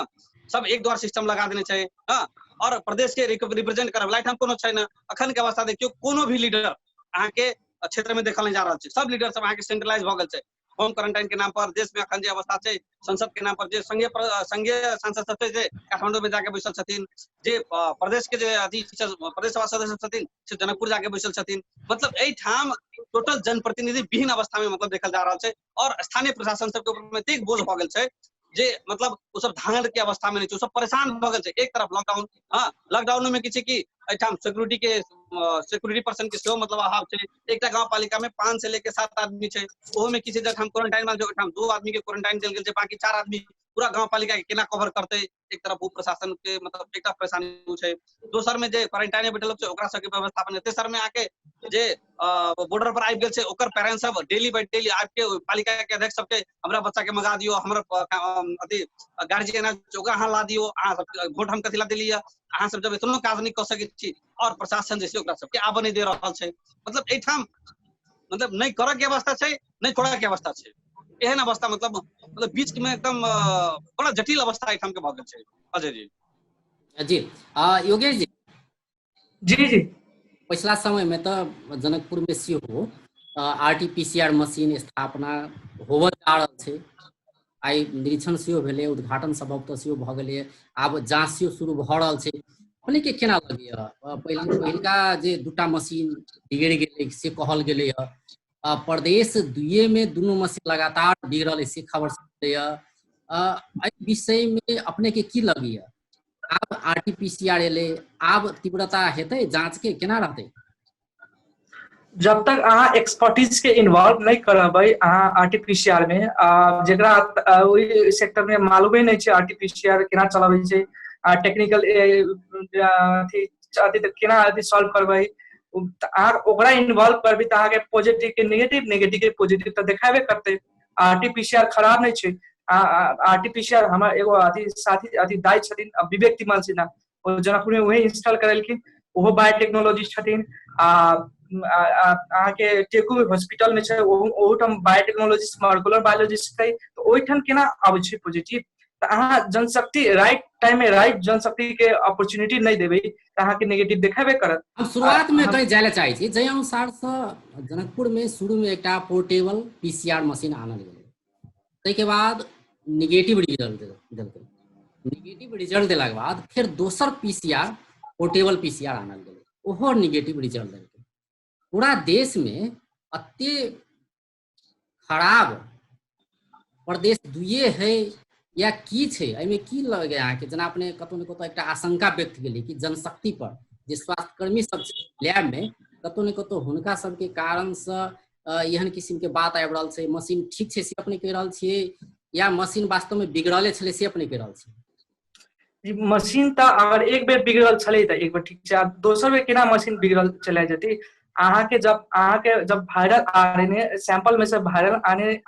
सब एक द्वार सिस्टम लगा देने छै हाँ और प्रदेश के रिप्रेजेंट करे वाला एठाम कोनो छै ना अखन के अवस्था देखियो कोनो भी लीडर अहाँ के क्षेत्र में देखल नहीं जा रहल छै सब लीडर सब अहाँ के सेंट्रलाइज भ गेल छै होम क्वारंटाइन के नाम पर देश में अखन जे अवस्था छै संसद के नाम पर जे संघीय सांसद सब जे काठमांडू में जाके बैसल छथिन जे प्रदेश के जे अथी प्रदेश सभा सदस्य छथिन से जनकपुर जाके बैसल छथिन मतलब एठाम टोटल जनप्रतिनिधि विहीन अवस्था में मतलब देखल जा रहल छै और स्थानीय प्रशासन सब के ऊपर में एतेक बोझ भ गेल छै जे मतलब वो सब धांगड़ के अवस्था में नहीं छै सब परेशान भ गेल छै एक तरफ लॉकडाउन हाँ लॉकडाउन में किसी की एठाम सिक्योरिटी पर्सन के सेहो मतलब अभाव छै एकटा गांव पालिका में 5 से लेके 7 आदमी छै ओहो में किसी जगह हम क्वारंटाइन में जो 2 आदमी के क्वारंटाइन देल गेल छै बाकी 4 आदमी पूरा गांव पालिका के केना कवर करते एक तरफ भू प्रशासन के मतलब एकटा परेशानी छै दोसर में जे क्वारंटाइन में बैठल छै ओकरा सब के व्यवस्थापन तेसर में आके जे बॉर्डर पर आबि गेल छै ओकर पेरेंट्स सब डेली बाय डेली आबि के पालिका के अध्यक्ष सब के हमरा बच्चा के मंगा दियो हमर अथी गार्जियन ओकरा अहाँ ला दियो अहाँ सब वोट हम कथि ला देलिए अहाँ सब जब इतना काज नहीं कर सकै छी और प्रशासन जैसे ओकरा सब के आबे नहीं दे रहल छै मतलब एठाम मतलब नहीं करऽ के अवस्था छै नहीं छोड़ऽ के अवस्था छै एहन अवस्था मतलब बीच में एकदम बड़ा जटिल अवस्था एठाम के भऽ गेल छै अजय जी। जी योगेश जी, जी जी पिछला समय में तो जनकपुर में सेहो RT-PCR मशीन स्थापना होबऽ जा रहल छै। आई निरीक्षण सेहो भेलै, उद्घाटन संभवतः सेहो भऽ गेलै, आब जांच सेहो शुरू भऽ रहल छै। अपने के केना लगैया पहिलका जे दूटा मशीन बिगड़ि गेलै से कहल गेलै है, प्रदेश 2 में दुनू मशीन लगातार बिगड़ल है से खबर छलैया। एहि विषय में अपने के की लगैया? आब RT-PCR एलै, आब तीव्रता हेतै जांच के, केना रहतै? जब तक अहाँ एक्सपर्टीज के इन्वॉल्व नहीं करबै अहाँ RT-PCR में, जेकरा ओहि सेक्टर में मालूमे नहीं छै RT-PCR केना चलाबै छै, टेक्निकल अथी केना अथी सॉल्व करबै, अहाँ ओकरा इन्वॉल्व करबै तऽ अहाँके पॉजिटिव के नेगेटिव, नेगेटिव के पॉजिटिव तऽ देखाबे करतै। RT-PCR खराब नहीं छै। RT-PCR हमर एगो अथी साथी अथी दाई छथिन विवेक तिमल सिन्हा, ओ जनकपुर में वही इंस्टॉल करेलखिन, ओहो बायोटेक्नोलॉजिस्ट छथिन। अहाँके टेकू हॉस्पिटल में छै, ओहूठाम बायोटेक्नोलॉजिस्ट मॉलिक्यूलर बायोलॉजिस्ट छै, तऽ ओहिठाम केना आबै छै पॉजिटिव? तऽ अहाँ जनशक्ति राइट टाइम में राइट जनशक्ति के अपॉर्चुनिटी नहीं देबै तऽ अहाँके नेगेटिव देखेबे करत। हम शुरुआत में कहीं जाय चाहे छी, जै अनुसार से जनकपुर में शुरू में एक पोर्टेबल PCR मशीन आनल गेलै, ताहिके बाद निगेटिव रिजल्ट देलकै, निगेटिव रिजल्ट देलाक बाद फिर दोसर PCR पोर्टेबल PCR आनल गेलै, ओहो निगेटिव रिजल्ट देलकै। पूरा देश में अते खराब प्रदेश 2 है या की छै? एहिमे की लगे अहाँके? जेना अपने कतौ ने कतौ एकटा आशंका व्यक्त केली कि जनशक्ति पर जे स्वास्थ्यकर्मी सब लैब में कतौ ने कतौ हुनका सबके कारण से एहन किस्म के बात आबि रहल छै। मशीन ठीक छै से अपने कहि रहल छियै, या मशीन वास्तव में बिगड़ले छलै से अपने कहि रहल छियै? मशीन तऽ अगर एक बेर बिगड़ल छलै तऽ एक बेर ठीक छै, दोसर बेर केना मशीन बिगड़ल चला जेतै? अहाँके जब वायरल RNA सैंपल में से वायरल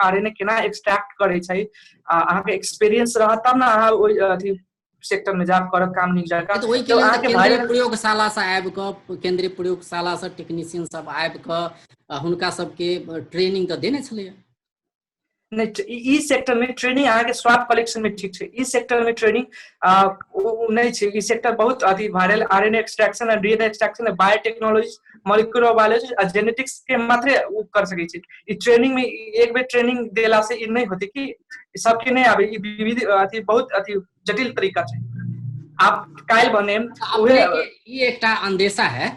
RNA केना एक्सट्रैक्ट करे छै, अहाँके एक्सपीरियंस रहत तब ना अहाँ ओहि अथी सेक्टर में जाब करब काम नीक जकां। तो ओहिके जब लेल अहाँके केंद्रीय वायरल प्रयोगशाला से आबि कऽ, केंद्रीय प्रयोगशाला से टेक्नीशियन सब आबि कऽ हुनका सबके ट्रेनिंग तऽ देने छलैया। नहीं, ई सेक्टर में ट्रेनिंग अहाँके स्वाब कलेक्शन में ठीक छै, ई सेक्टर में ट्रेनिंग नहीं छै। ई सेक्टर बहुत अथी वायरल RNA एक्सट्रैक्शन और DNA extraction, biotechnology, molecular biology और जेनेटिक्स के मात्रे कर सकै छै। ई ट्रेनिंग में एक बेर ट्रेनिंग देला से ई नहीं होते कि सबके नहीं आबे, ई विविध अथी बहुत अथी जटिल तरीका छै। आप काल्हि बने अपने के ई एकटा अंदेशा है,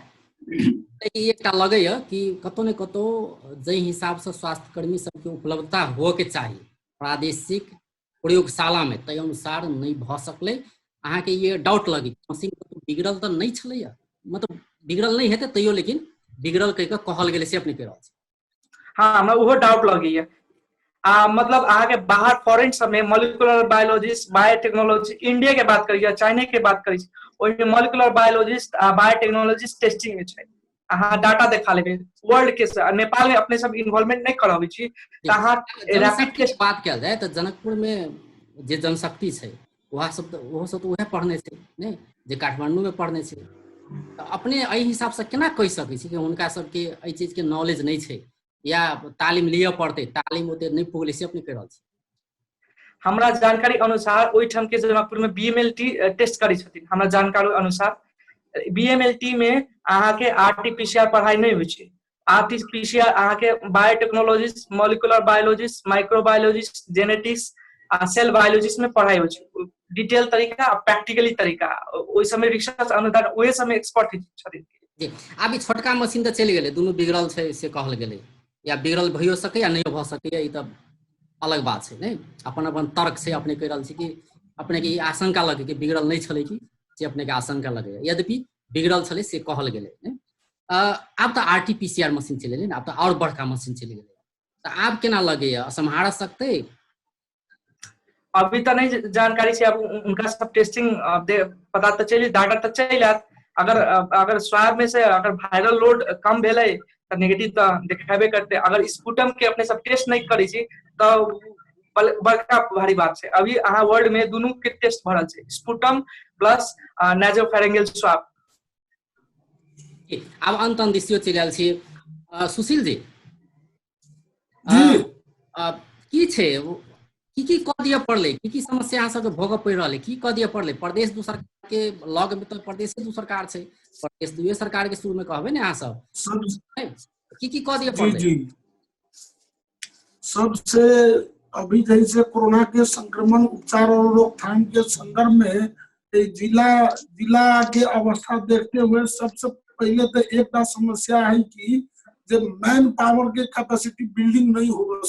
ई एकटा लगैया कि कतौ ने कतौ जै हिसाब से स्वास्थ्यकर्मी सबके उपलब्धता हो के चाही प्रादेशिक प्रयोगशाला में, तै अनुसार नहीं भऽ सकलै। अहाँके ये डाउट लगी मशीन बिगड़ल तऽ नहीं छलैया, मतलब बिगड़ल नहीं हेतै तैयो लेकिन बिगड़ल कहि कऽ कहल गेलै से अपने कहि रहल छी? हाँ, हमरा ओहो डाउट लगैया। मतलब अहाँके बाहर फॉरेन सब में मॉलिक्यूलर बायोलॉजिस्ट, बायोटेक्नोलॉजी, इंडिया के बात करिए चाइना के बात करिए, ओहिमे मॉलिक्यूलर बायोलॉजिस्ट आ बायोटेक्नोलॉजिस्ट टेस्टिंग में छै। अहाँ डाटा देखा लेबै वर्ल्ड के, नेपाल में अपने सब इन्वॉल्वमेंट नहीं कराबै छी तऽ अहाँ रैपिड टेस्ट बात कयल जाए तऽ जनकपुर में जे जनशक्ति छै ओहो सब तऽ उहे पढ़ने छै नहीं, जे काठमांडू में पढ़ने छै। तऽ अपने एहि हिसाब से केना कहि सकै छी कि हुनका सबके एहि चीज के नॉलेज नहीं छै, या तालीम लिया पड़तै, तालीम ओते नहीं पुगलै से अपने कहि रहल छी? हमरा जानकारी अनुसार ओहिठाम के जनकपुर में BMLT टेस्ट करै छथिन। हमरा जानकारी अनुसार BMLT में अहाँके RT-PCR पढ़ाई नहीं होइ छै। RT-PCR अहाँके biotechnologist, molecular biologist, microbiologist, genetics आ सेल बायोलॉजिस्ट में पढ़ाई होइ छै, डिटेल तरीका आ प्रैक्टिकली तरीका। ओहि समय रिसर्च अनुदान ओहे समय एक्सपर्ट छथिन। जी, आब ई छोटका मशीन तऽ चलि गेलै, दुनू बिगड़ल छै से कहल गेलै, या बिगड़ल भइयो सकैया नहीं भऽ सकैया, ई तऽ अलग बात छै नहीं। अपन अपन तर्क से अपने कहि रहल छी कि अपने के ई आशंका लगे कि बिगड़ल नहीं छलै कि से अपने के आशंका लगैया, यद्यपि बिगड़ल छलै से कहल गेलै नहीं। आब तऽ RT-PCR मशीन चलि गेलै, आब तऽ और बड़का मशीन चलि गेलै, तऽ आब केना लगैया सम्हार सकतै? अभी तो नहीं जानकारी छै, अब उनका सब टेस्टिंग पता तो चली, डाटा तो चल आयत। अगर स्वाब में से अगर वायरल लोड कम भेलै तऽ नेगेटिव तो देखेबे करते। अगर स्पुटम के अपने सब टेस्ट नहीं करै छी तऽ बड़का भारी बात छै। अभी अहाँ वर्ल्ड में दुनू के टेस्ट भरल छै, स्पुटम प्लस नाजोफेरेंजियल स्वाब। आब अंत दिशियो चलि आयल छी। सुशील जी, जी की छै की कह दिए पड़ले, की समस्या अहाँ सबके भोगऽ पड़ि रहल है, की कह दिए पड़ले? प्रदेश दू सरकार के लग में तो प्रदेशे दू सरकार छै, प्रदेश दुए सरकार के शुरू में कहबे ने अहाँ सब की कह दिए जी पड़ले? जी, सबसे अभी जैसे कोरोना के संक्रमण उपचार और रोकथाम के संदर्भ में जिला जिला के अवस्था देखते हुए सबसे पहले तो एक समस्या है कि जब मैन पावर के कैपेसिटी बिल्डिंग नहीं होगा,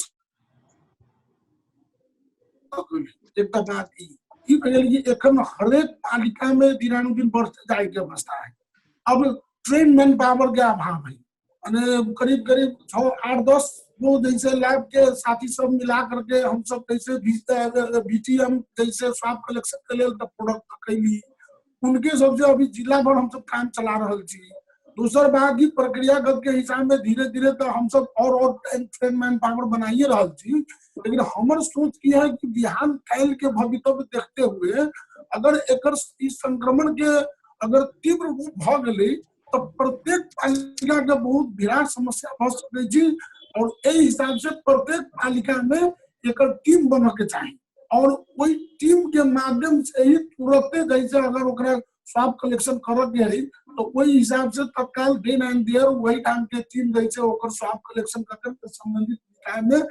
एक बात ई कहल कि एखन हरेक पालिका में दिनानुदिन बढ़ते जाए के अवस्था है। अब ट्रेन मैन पावर के अभाव है, करीब करीब 6-8-10 वो जैसे लैब के साथी सब मिला करके हम सब कैसे बीटीएम जैसे स्वाब कलेक्शन के लिए प्रोडक्ट कैली, उनके सबसे अभी जिला भर हम सब काम चला रहे छी। दूसर बात की प्रक्रियागत के हिसाब में धीरे धीरे तो हम सब और ट्रेन मैन पावर बनाइए रहे छी, लेकिन हमार सोच की है कि बिहान काल के भविष्य देखते हुए अगर एकर इस संक्रमण के अगर तीव्र रूप भ गई तो प्रत्येक पालिका के बहुत विराट समस्या भ सकै छी, और एहि हिसाब से प्रत्येक पालिका में एक टीम बन के चाहिए, और वही टीम के माध्यम से ही तुरंत जैसे अगर ओकरा स्वाब कलेक्शन करे के है तो वही हिसाब से तत्काल देन एंड देयर वही टाइम के टीम जैसे ओकर स्वाब कलेक्शन करके संबंधित निकाय में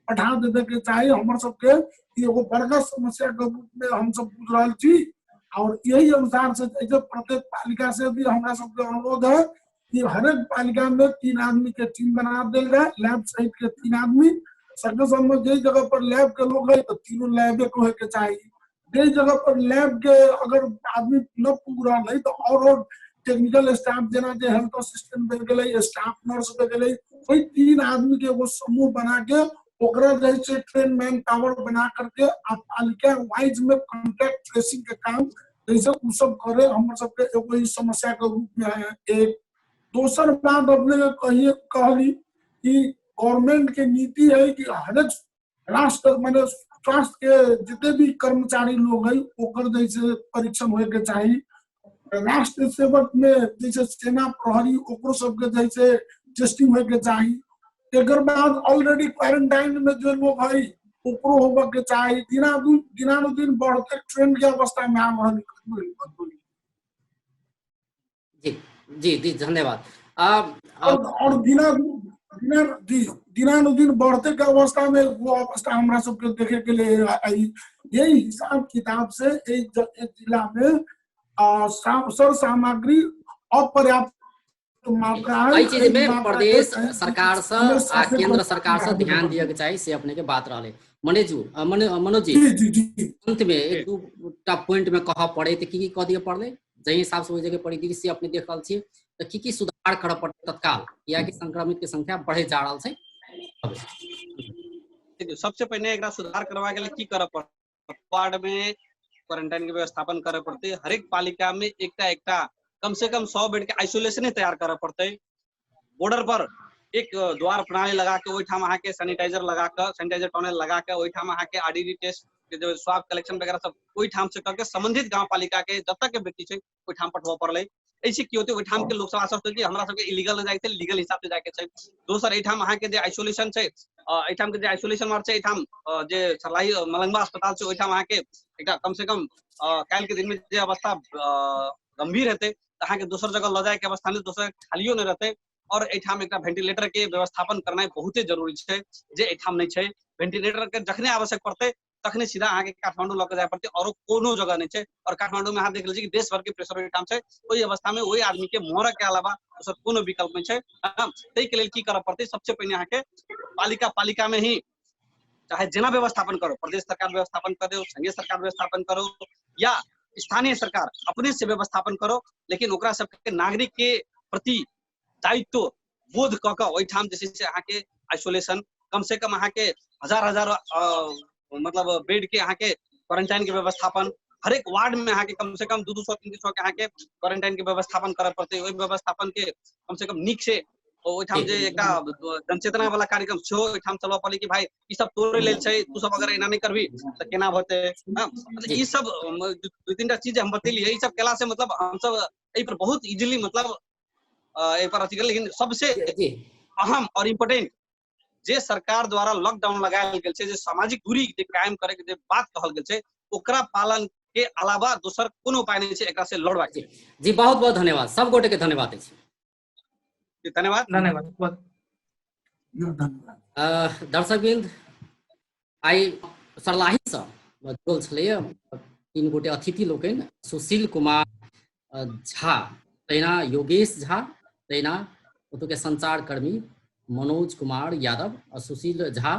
पठा देवे के चाहिए। हमर सबके एगो बड़का समस्या के रूप में हम सब बुझ रहा छी, और यही अनुसार से जैसे प्रत्येक पालिका से भी हमारा सबके अनुरोध है कि हर एक पालिका में 3 आदमी के टीम बना देल जाए, लैब सहित के 3 आदमी, सर्वे में जिस जगह पर लैब के लोग है तो तीनों लैब के के चाहिए, जिस जगह पर लैब के अगर आदमी न पूग रहा है तो और टेक्निकल स्टाफ जना जे हेल्थ असिस्टेंट बन गए, स्टाफ नर्स बन गए, वही 3 आदमी के वो समूह बना के ओकरा जैसे ट्रेन मैन पावर बना करके आप पालिका वाइज में कॉन्टैक्ट ट्रेसिंग के काम जैसे उ सब करे, हम सबके एगो ई समस्या के रूप में है। एक दोसर बात अपने कहिए कहली कि गवर्नमेंट के नीति है कि हर एक राष्ट्र माने स्वास्थ्य के जितने भी कर्मचारी लोग है ओकर जैसे परीक्षण होए के चाहिए, राष्ट्र सेवक में जैसे सेना प्रहरी ओकरो सबके जैसे टेस्टिंग होए के चाहिए, एक बाद ऑलरेडी क्वारंटाइन में जो लोग है ओकरो होबे के चाहिए, दिनानुदिन बढ़ते ट्रेंड के अवस्था में आ रही। जी जी जी धन्यवाद। और दिनानुदिन बढ़ते के अवस्था में वो अवस्था हमारा सबके देखे के लिए आई, यही हिसाब किताब से एक जिला में सर सामग्री अपर्याप्त मात्रा है, चीज में प्रदेश सरकार से आ केंद्र सरकार से ध्यान दिए के चाहिए, से अपने के बात रहे। मनोज जी अंत में एक दूटा पॉइंट में कह पड़े तो की कह दिए पड़े जही हिसाब से जगह परिदृश्य अपने देख रहा छे तो की सुधार कर पड़े तत्काल, या कि संक्रमित के संख्या बढ़े जा रहा है? सबसे पहले एक सुधार करवा के लिए की करे पड़ते, वार्ड में क्वारंटाइन के व्यवस्थापन करे पड़ते, हर एक पालिका में एकटा कम से कम 100 बेड के आइसोलेशन तैयार करे पड़ते, बॉर्डर पर एक द्वार प्रणाली लगा के वही ठाम के सैनिटाइजर लगा के सैनिटाइजर टनल लगा के वही ठाम के आरडीडी टेस्ट के जो स्वाब कलेक्शन वगैरह सब वही ठाम से करके संबंधित गांव पालिका के जब तक के व्यक्ति है वही ठाम पठवा पड़े, ऐसे की होते वही ठाम के लोग सब आश्वस्त होते हमरा सबके इलीगल न जाए लीगल हिसाब से जाके छै। दोसर एठाम अहाँ के जे आइसोलेशन छै, एठाम के जे आइसोलेशन वार्ड छै, एठाम जे सरलाही मलंगवा अस्पताल छै ओठाम अहाँ के एकटा कम से कम काल के दिन में जे अवस्था गंभीर हेते अहाँ के दोसर जगह ल जाए के अवस्था में दोसर खालियो न रहते, और एठाम एक वेंटिलेटर के व्यवस्थापन करना बहुत जरूरी है जे एठाम नहीं है। वेंटिलेटर के जखने आवश्यक पड़ते तखने सीधा अहाँ के काठमांडू लग जाए पड़ते, और कोनो जगह नहीं है, और काठमांडू में अहाँ देख लीजिए कि देश भर के प्रेशर एठाम है, वही अवस्था में वही आदमी के मोहर के अलावा दोसर कोनो विकल्प नहीं है। तै के लेल की करऽ पड़ते, सबसे पहले अहाँ के पालिका में ही चाहे जेना व्यवस्थापन करो, प्रदेश सरकार व्यवस्थापन करो, संघीय सरकार व्यवस्थापन करो या स्थानीय सरकार अपने से व्यवस्थापन करो, लेकिन ओकरा सबके नागरिक के प्रति दायित्व बोध क के ओहि ठाम जे छै अहाँ के आइसोलेशन कम से कम अहाँ के हजार मतलब बेड के अहाँ के क्वारंटाइन के व्यवस्थापन हर एक वार्ड में अहाँ के कम से कम 200-300 के अहाँ के क्वारंटाइन के व्यवस्थापन करे पड़ते, ओहि व्यवस्थापन के कम से कम नीक से ओहि ठाम जे एकटा जनचेतना वाला कार्यक्रम छो ओहि ठाम चलबा पड़े कि भाई ई सब तोरे लेल छै, तू सब अगर एना नहीं करबी त केना होते। ई सब 2-3टा चीज हम बतेलिए, ई सब केला से मतलब हम सब एहि पर बहुत इजीली मतलब ए पर अथी कर, लेकिन सबसे अहम और इम्पोर्टेंट जे सरकार द्वारा लॉकडाउन लगायल गेल छै, जे सामाजिक दूरी के कायम करे के जे बात कहल गेल छै, ओकरा पालन के अलावा दोसर कोनो उपाय नहीं छै एकरा से लड़बाक छै। जी बहुत बहुत धन्यवाद, सब गोटे के धन्यवाद अछि। धन्यवाद। धन्यवाद। धन्यवाद। दर्शकवृन्द, आइ सर्लाही से जुड़ल छलैया 3 गोटे अतिथि लोकनि, सुशील कुमार झा, तहिना योगेश झा, तहिना ओतुके संचार कर्मी मनोज कुमार यादव। और सुशील झा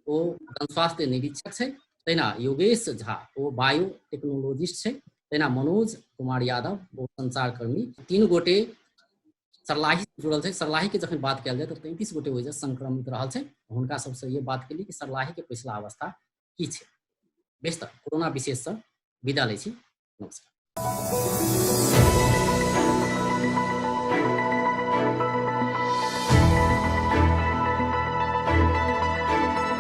ओ जनस्वास्थ्य निरीक्षक छै, तहिना योगेश झा ओ बायो टेक्नोलॉजिस्ट छै, तहिना मनोज कुमार यादव ओ संचार कर्मी। 3 गोटे सर्लाही से जुड़ल छै। सर्लाही के जखन बात कयल जाय तो 33 गोटे वजह संक्रमित रहल छै। हुनका सबसे ये बात केली कि सर्लाही के पिछला अवस्था की छै। बेशतर कोरोना विशेष से विदा लै छी। नमस्कार।